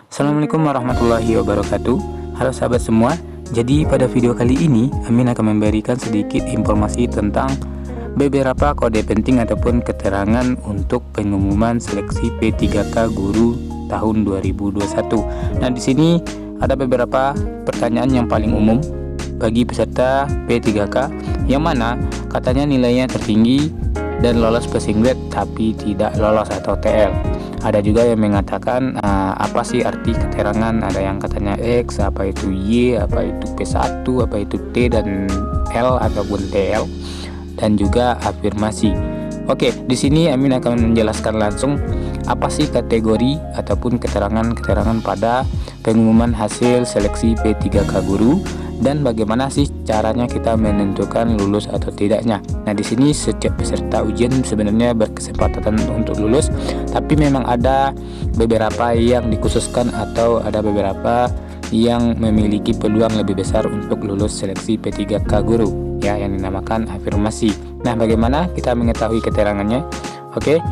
Assalamualaikum warahmatullahi wabarakatuh. Halo sahabat semua. Jadi pada video kali ini Amin akan memberikan sedikit informasi tentang beberapa kode penting ataupun keterangan untuk pengumuman seleksi P3K guru tahun 2021. Nah, di sini ada beberapa pertanyaan yang paling umum bagi peserta P3K yang mana katanya nilainya tertinggi dan lolos passing grade tapi tidak lolos atau TL. Ada juga yang mengatakan apa sih arti keterangan, ada yang katanya X, apa itu Y, apa itu P1, apa itu T dan L ataupun TL, dan juga afirmasi. Oke, di sini Amin akan menjelaskan langsung apa sih kategori ataupun keterangan-keterangan pada pengumuman hasil seleksi P3K guru dan bagaimana sih caranya kita menentukan lulus atau tidaknya. Nah, di sini setiap peserta ujian sebenarnya berkesempatan untuk lulus, tapi memang ada beberapa yang dikhususkan atau ada beberapa yang memiliki peluang lebih besar untuk lulus seleksi P3K guru, ya, yang dinamakan afirmasi. Nah, bagaimana kita mengetahui keterangannya? Oke.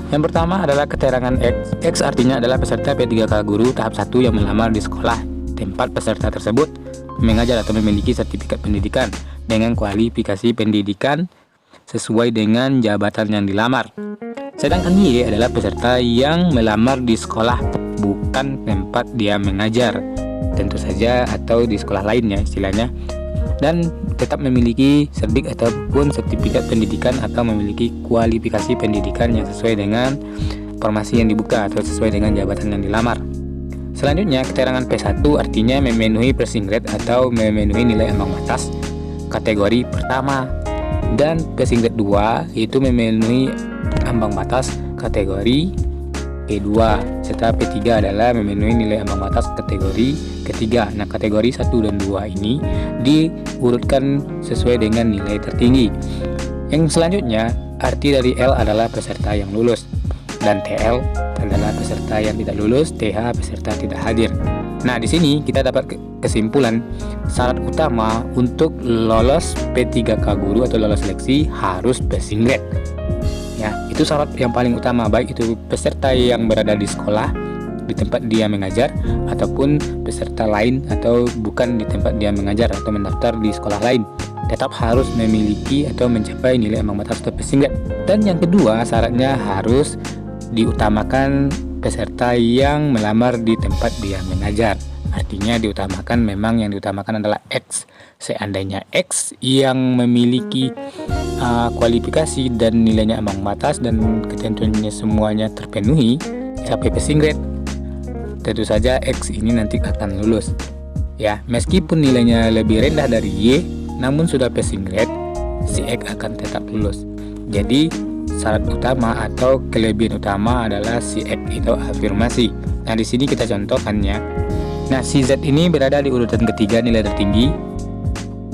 Yang pertama adalah keterangan X. X artinya adalah peserta P3K guru tahap 1 yang melamar di sekolah tempat peserta tersebut mengajar atau memiliki sertifikat pendidikan dengan kualifikasi pendidikan sesuai dengan jabatan yang dilamar. Sedangkan Y adalah peserta yang melamar di sekolah bukan tempat dia mengajar, tentu saja, atau di sekolah lainnya istilahnya, dan tetap memiliki serdik ataupun sertifikat pendidikan atau memiliki kualifikasi pendidikan yang sesuai dengan formasi yang dibuka atau sesuai dengan jabatan yang dilamar. Selanjutnya, keterangan P1 artinya memenuhi passing grade atau memenuhi nilai ambang batas kategori pertama, dan passing grade 2 itu memenuhi ambang batas kategori P2, serta P3 adalah memenuhi nilai ambang batas kategori ketiga. Nah, kategori 1 dan 2 ini diurutkan sesuai dengan nilai tertinggi. Yang selanjutnya, arti dari L adalah peserta yang lulus, dan TL adalah peserta yang tidak lulus, TH peserta tidak hadir. Nah, di sini kita dapat kesimpulan syarat utama untuk lolos P3K guru atau lolos seleksi harus passing grade. Ya, itu syarat yang paling utama, baik itu peserta yang berada di sekolah di tempat dia mengajar ataupun peserta lain atau bukan di tempat dia mengajar atau mendaftar di sekolah lain, tetap harus memiliki atau mencapai nilai ambang batas atau passing grade. Dan yang kedua, syaratnya harus diutamakan peserta yang melamar di tempat dia mengajar. Artinya diutamakan, memang yang diutamakan adalah X. Seandainya X yang memiliki kualifikasi dan nilainya ambang batas dan ketentuannya semuanya terpenuhi sampai passing grade, tentu saja X ini nanti akan lulus. Ya, meskipun nilainya lebih rendah dari Y, namun sudah passing grade, si X akan tetap lulus. Jadi syarat utama atau kelebihan utama adalah si X itu afirmasi. Nah, di sini kita contohkannya. Nah, si Z ini berada di urutan ketiga nilai tertinggi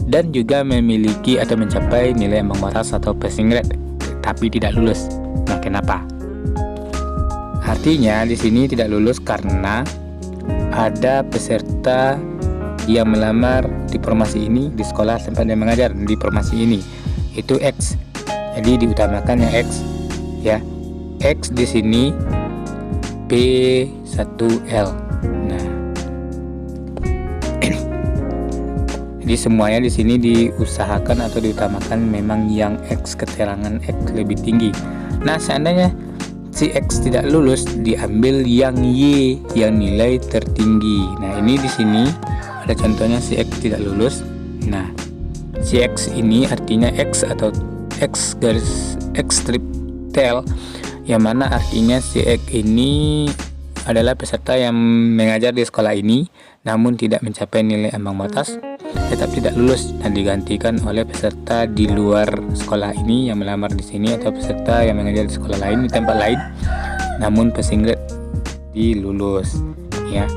dan juga memiliki atau mencapai nilai ambang batas atau passing grade, tapi tidak lulus. Nah, kenapa? Artinya di sini tidak lulus karena ada peserta yang melamar di formasi ini di sekolah tempat dia mengajar di formasi ini, itu X. Jadi diutamakan yang X, ya. X di sini P1L. Nah, jadi semuanya di sini diusahakan atau diutamakan memang yang X, keterangan X lebih tinggi. Nah, seandainya si X tidak lulus, diambil yang Y yang nilai tertinggi. Nah, ini di sini ada contohnya si X tidak lulus. Nah, si X ini artinya X atau X garis X strip TL, yang mana artinya si X ini adalah peserta yang mengajar di sekolah ini namun tidak mencapai nilai ambang batas, tetap tidak lulus dan digantikan oleh peserta di luar sekolah ini yang melamar di sini atau peserta yang mengajar di sekolah lain di tempat lain namun passing grade dilulus, ya.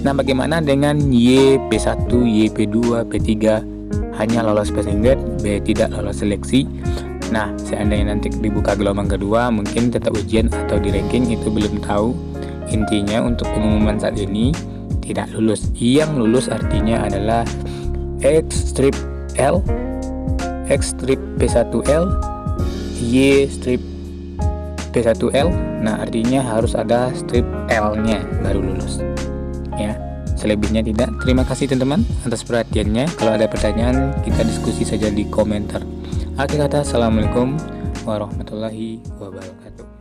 Nah, bagaimana dengan Y P1, Y P2, P3 hanya lolos passing grade, B tidak lolos seleksi? Nah, seandainya nanti dibuka gelombang kedua, mungkin tetap ujian atau di ranking, itu belum tahu. Intinya untuk pengumuman saat ini tidak lulus. Yang lulus artinya adalah X strip L, X strip P1L, Y strip P1L, nah artinya harus ada strip L-nya baru lulus. Ya, selebihnya tidak. Terima kasih teman-teman atas perhatiannya. Kalau ada pertanyaan, kita diskusi saja di komentar. Akhir kata, assalamualaikum warahmatullahi wabarakatuh.